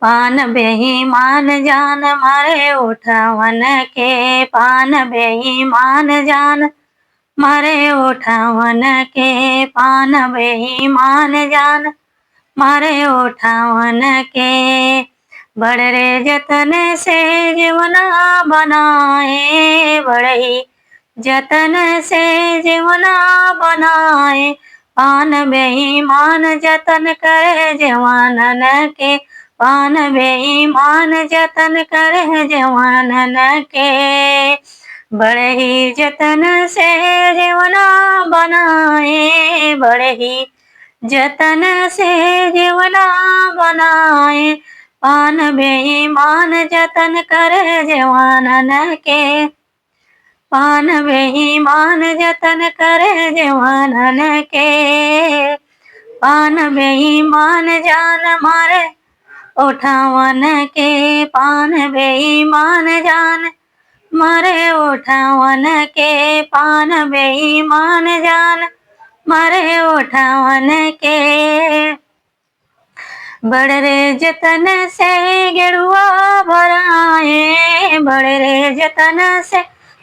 पान बेईमान जान मारे उठावन के, पान बेईमान जान मारे उठावन के, पान बेईमान जान मारे उठावन के। बड़े जतन से जीवना बनाए, बड़े जतन से जीवना बनाए। पान बेईमान जतन करे जवानन के, पान बेईमान जतन करे जवानन के। बड़े ही जतन से जीवना बनाए, बड़े ही जतन से जीवना बनाए। पान बेईमान जतन करे जवानन के, पान बेईमान जतन करे जवानन के। पान बेईमान जान मारे उठावन के, पान बेईमान जान मारे उठावन के, पान बेईमान जान मारे उठावन के। बड़े जतन से गेरुआ भराए, बड़े जतन से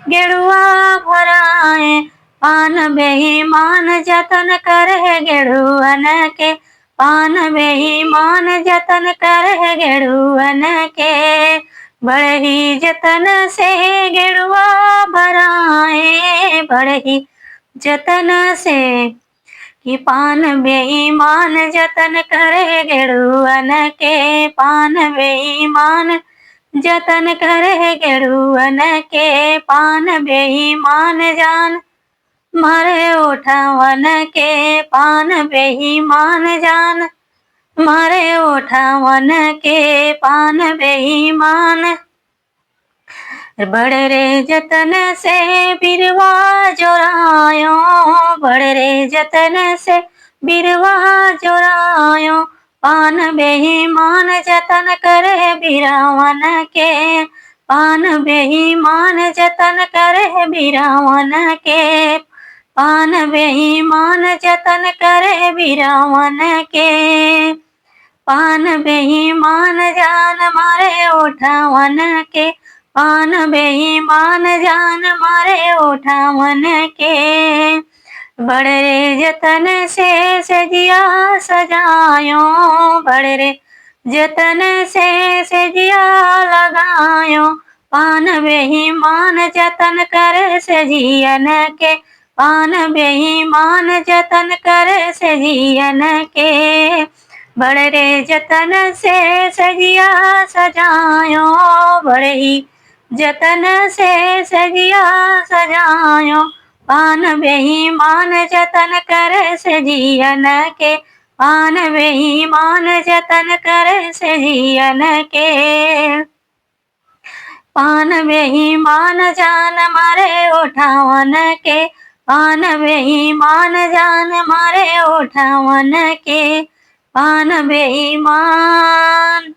गेरुआ भराए। पान बेईमान जतन करे गेरुअन के, पान बेईमान जतन करे गेरुअन के। बड़े ही जतन से गेरुआ भराए, बड़े ही जतन से कि पान बेईमान जतन करे गेरुअन के, पान बेईमान जतन करे गेरुअन के। पान बेईमान जान मारे उठावन के, पान बेईमान जान मारे उठावन के, पान बेईमान। बड़े जतन से बिरवा जोरायो, बड़े जतन से बिरवा जोरायो। पान बेईमान जतन करे बिरावन के, पान बेईमान जतन करे बिरावन के। पान बेईमान जतन करे बिरावन के। पान बेईमान जान मारे उठावन के, पान बेईमान जान मारे उठावन के। बड़े जतन से सजिया सजायो, बड़े जतन से सजिया लगायो। पान बेईमान जतन करे सजियन के, पान बेईमान जतन करे सजियन के। बड़े जतन से सजिया सजायो, बड़े ही जतन से सजिया सजायो। पान बेईमान जतन करे सजियन के, पान बेईमान जतन करे सजियन के। पान बेईमान जान मारे उठावन के, पान बेईमान जान मारे उठावन के। पान बेईमान।